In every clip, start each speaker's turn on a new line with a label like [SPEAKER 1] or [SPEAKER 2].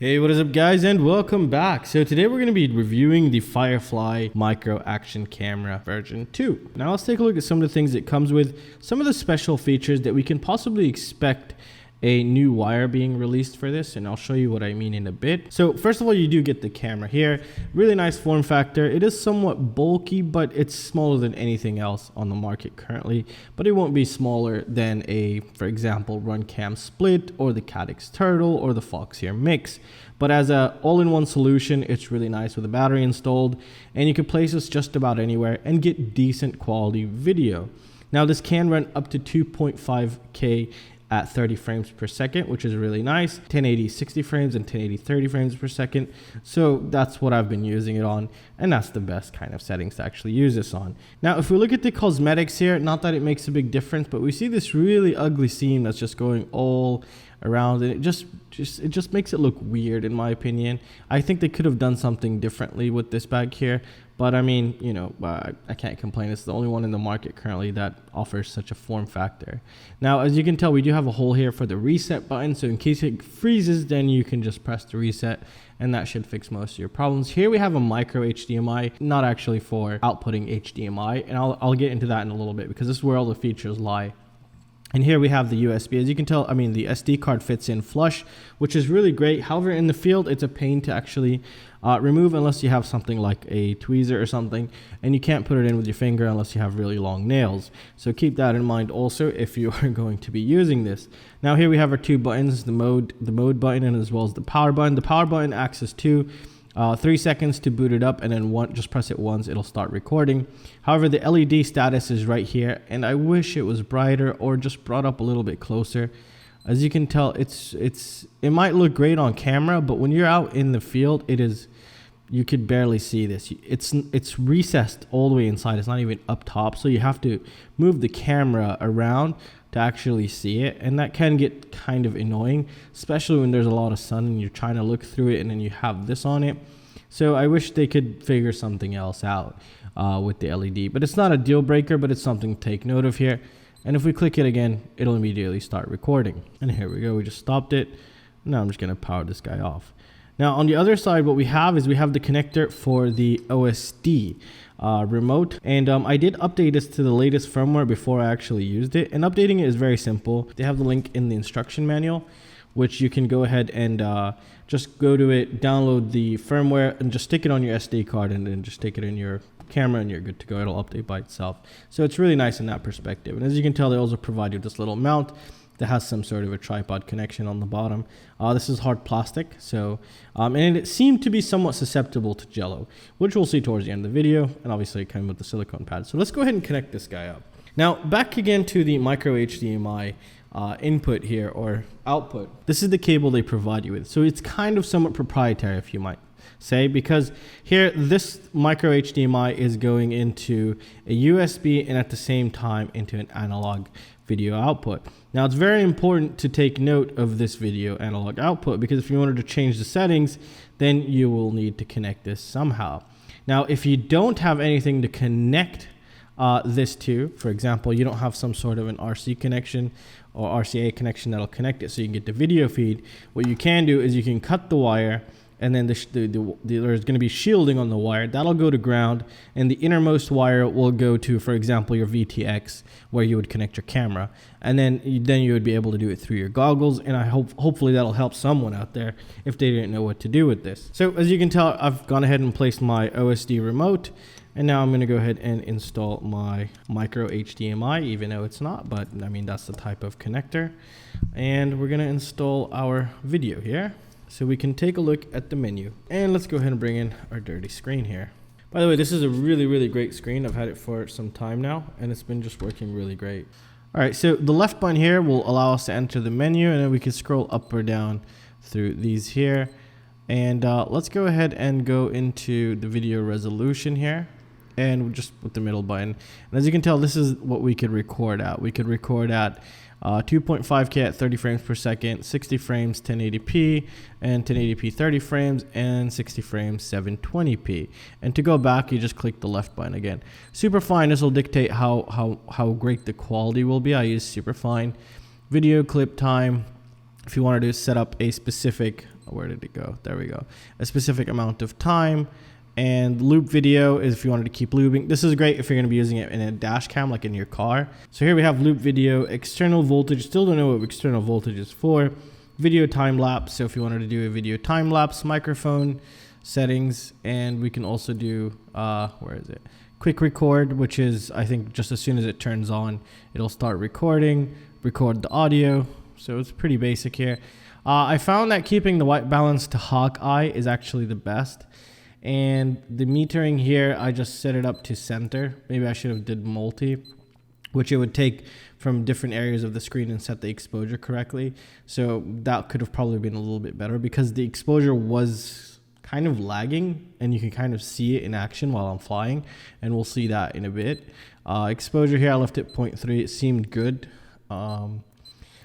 [SPEAKER 1] Hey, what is up guys, and welcome back. So today we're going to be reviewing the Firefly Micro Action Camera version 2. Now let's take a look at some of the things it comes with, some of the special features that we can possibly expect a new wire being released for this, and I'll show you what I mean in a bit. So first of all, you do get the camera here. Really nice form factor. It is somewhat bulky, but it's smaller than anything else on the market currently, but it won't be smaller than a, for example, Runcam Split or the Caddx Turtle or the Foxeer Mix. But as a all-in-one solution, it's really nice with a battery installed, and you can place this just about anywhere and get decent quality video. Now this can run up to 2.5K at 30 frames per second, which is really nice. 1080 60 frames and 1080 30 frames per second. So that's what I've been using it on, and that's the best kind of settings to actually use this on. Now if we look at the cosmetics here, not that it makes a big difference, but we see this really ugly seam that's just going all around, and it just makes it look weird in my opinion. I think they could have done something differently with this bag here, but I mean, you know, I can't complain. It's the only one in the market currently that offers such a form factor. Now, as you can tell, we do have a hole here for the reset button, so in case it freezes, then you can just press the reset, and that should fix most of your problems. Here we have a micro HDMI, not actually for outputting HDMI, and I'll get into that in a little bit because this is where all the features lie. And here we have the USB. As you can tell, I mean, the SD card fits in flush, which is really great. However, in the field, it's a pain to actually remove unless you have something like a tweezer or something, and you can't put it in with your finger unless you have really long nails. So keep that in mind also if you are going to be using this. Now here we have our two buttons, the mode button, and as well as the power button. The power button acts as 3 seconds to boot it up, and then just press it once, it'll start recording. However, the LED status is right here, and I wish it was brighter or just brought up a little bit closer. As you can tell, it might look great on camera, but when you're out in the field, you could barely see this. It's recessed all the way inside. It's not even up top, so you have to move the camera around to actually see it, and that can get kind of annoying, especially when there's a lot of sun and you're trying to look through it and then you have this on it. So I wish they could figure something else out with the LED, but it's not a deal breaker, but it's something to take note of here. And if we click it again, it'll immediately start recording. And here we go, we just stopped it. Now I'm just gonna power this guy off. Now on the other side, what we have is we have the connector for the OSD remote, and I did update this to the latest firmware before I actually used it, and updating it is very simple. They have the link in the instruction manual, which you can go ahead and just go to it, download the firmware, and just stick it on your SD card, and then just stick it in your camera, and you're good to go. It'll update by itself. So it's really nice in that perspective. And as you can tell, they also provide you this little mount that has some sort of a tripod connection on the bottom. This is hard plastic, so and it seemed to be somewhat susceptible to jello, which we'll see towards the end of the video, and obviously it came with the silicone pad. So let's go ahead and connect this guy up. Now back again to the micro HDMI input here, or output. This is the cable they provide you with, so it's kind of somewhat proprietary, if you might say, because here this micro HDMI is going into a USB and at the same time into an analog video output. Now it's very important to take note of this video analog output, because if you wanted to change the settings, then you will need to connect this somehow. Now if you don't have anything to connect this to, for example, you don't have some sort of an RC connection or RCA connection that'll connect it so you can get the video feed, what you can do is you can cut the wire, and then there's going to be shielding on the wire that'll go to ground, and the innermost wire will go to, for example, your VTX, where you would connect your camera, and then you would be able to do it through your goggles. And I hopefully that'll help someone out there if they didn't know what to do with this. So as you can tell, I've gone ahead and placed my OSD remote, and now I'm going to go ahead and install my micro HDMI, even though it's not, but I mean that's the type of connector. And we're going to install our video here, so we can take a look at the menu. And let's go ahead and bring in our dirty screen here. By the way, this is a really great screen. I've had it for some time now, and it's been just working really great. All right, so the left button here will allow us to enter the menu, and then we can scroll up or down through these here. And let's go ahead and go into the video resolution here, and just with the middle button. And as you can tell, this is what we could record at. We could record at 2.5K at 30 frames per second, 60 frames 1080p, and 1080p 30 frames, and 60 frames 720p. And to go back, you just click the left button again. Superfine, this will dictate how great the quality will be. I use Superfine. Video clip time, if you wanted to set up a specific where did it go? There we go. A specific amount of time. And loop video is if you wanted to keep looping. This is great if you're going to be using it in a dash cam, like in your car. So here we have loop video, external voltage. Still don't know what external voltage is for. Video time lapse. So if you wanted to do a video time lapse, microphone settings, and we can also do where is it? Quick record, which is I think just as soon as it turns on, it'll start recording, record the audio. So it's pretty basic here. I found that keeping the white balance to Hawkeye is actually the best. And the metering here, I just set it up to center. Maybe I should have did multi, which it would take from different areas of the screen and set the exposure correctly. So that could have probably been a little bit better because the exposure was kind of lagging and you can kind of see it in action while I'm flying. And we'll see that in a bit. Exposure here, I left it 0.3. It seemed good.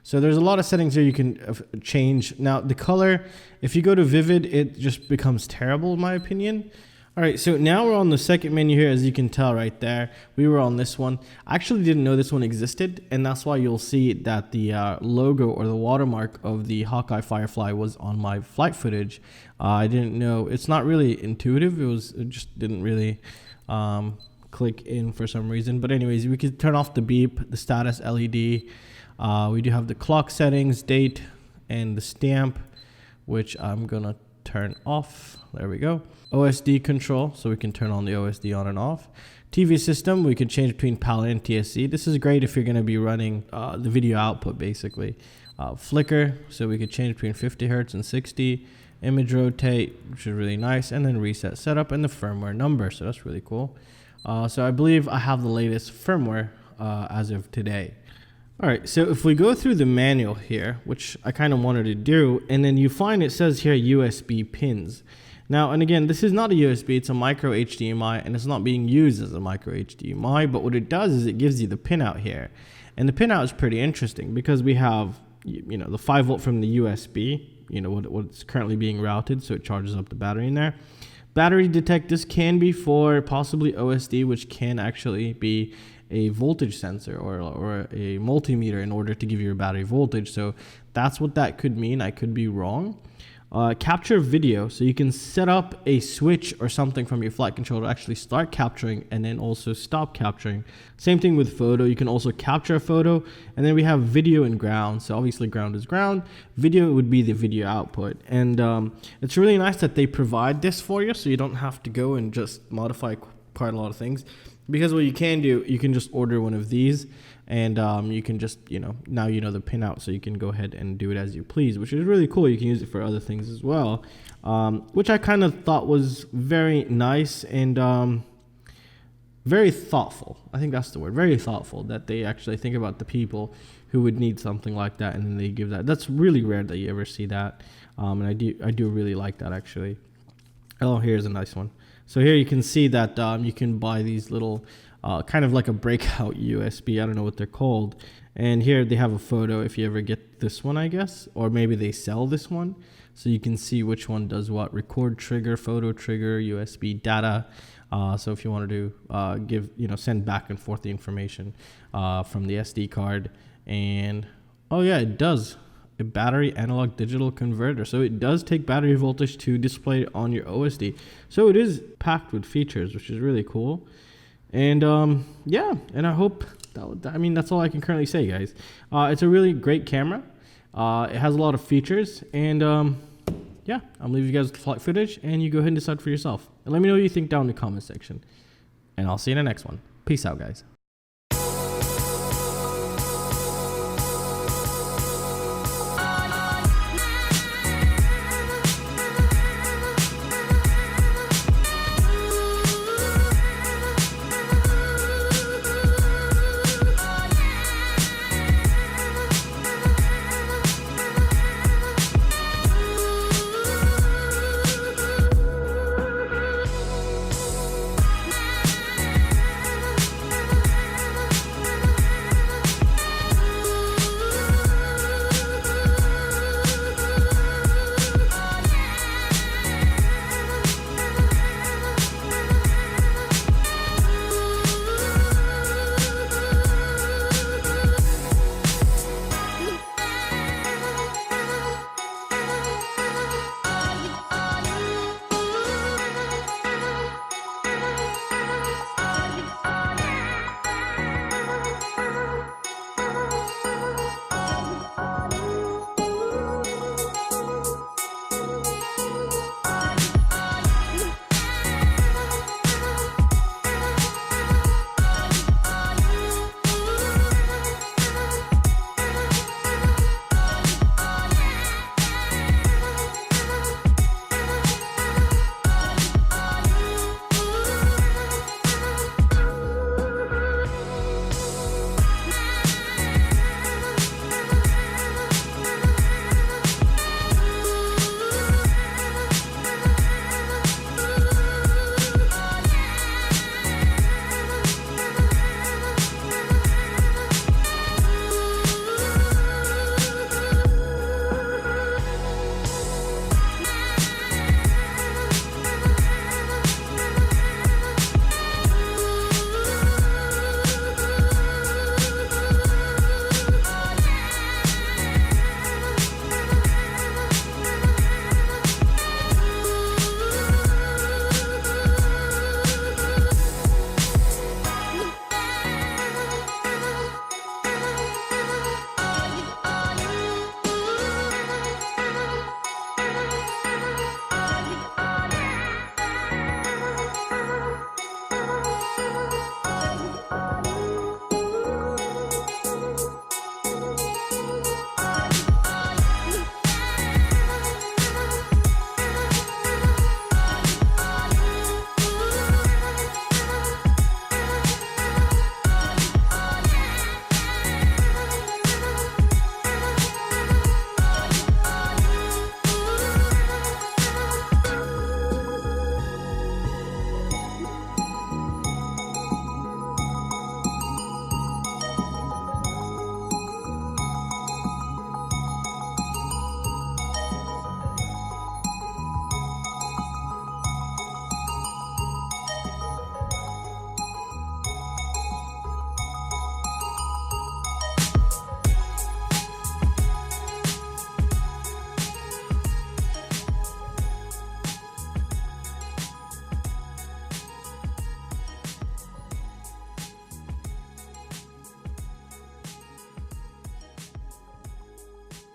[SPEAKER 1] So there's a lot of settings here you can change. Now the color, if you go to vivid, it just becomes terrible in my opinion. All right, so now we're on the second menu here, as you can tell right there. We were on this one. I actually didn't know this one existed, and that's why you'll see that the logo or the watermark of the Hawkeye Firefly was on my flight footage. I didn't know. It's not really intuitive. It just didn't really click in for some reason. But anyways, we could turn off the beep, the status LED. We do have the clock settings, date, and the stamp, which I'm gonna turn off. There we go. OSD control, so we can turn on the OSD on and off. TV system, we can change between PAL and TSC. This is great if you're gonna be running the video output basically. Flicker, so we could change between 50 Hertz and 60. Image rotate, which is really nice, and then reset setup and the firmware number, so that's really cool. So I believe I have the latest firmware as of today. All right, so if we go through the manual here, which I kind of wanted to do, and then you find it says here USB pins. Now, and again, this is not a USB, it's a micro HDMI, and it's not being used as a micro HDMI, but what it does is it gives you the pinout here. And the pinout is pretty interesting because we have, you know, the 5 volt from the USB, you know, what's currently being routed, so it charges up the battery in there. Battery detect, this can be for possibly OSD, which can actually be a voltage sensor or a multimeter in order to give you a battery voltage. So that's what that could mean. I could be wrong. Capture video, so you can set up a switch or something from your flight controller to actually start capturing and then also stop capturing. Same thing with photo, you can also capture a photo. And then we have video and ground, so obviously ground is ground, video would be the video output. And it's really nice that they provide this for you, so you don't have to go and just modify quite a lot of things. Because what you can do, you can just order one of these and you can just, you know, now you know the pinout, so you can go ahead and do it as you please, which is really cool. You can use it for other things as well, which I kind of thought was very nice and very thoughtful. I think that's the word, very thoughtful, that they actually think about the people who would need something like that and then they give that. That's really rare that you ever see that, and I do really like that actually. Oh, here's a nice one. So here you can see that you can buy these little kind of like a breakout USB. I don't know what they're called. And here they have a photo if you ever get this one, I guess. Or maybe they sell this one. So you can see which one does what. Record trigger, photo trigger, USB data. So if you wanted to give, you know, send back and forth the information from the SD card. And oh yeah, it does. A battery analog digital converter, so it does take battery voltage to display it on your OSD, so it is packed with features, which is really cool. And yeah, and I hope that, I mean, that's all I can currently say, guys. It's a really great camera. It has a lot of features, and yeah, I'm leaving you guys the flight footage and you go ahead and decide for yourself, and let me know what you think down in the comment section, and I'll see you in the next one. Peace out, guys.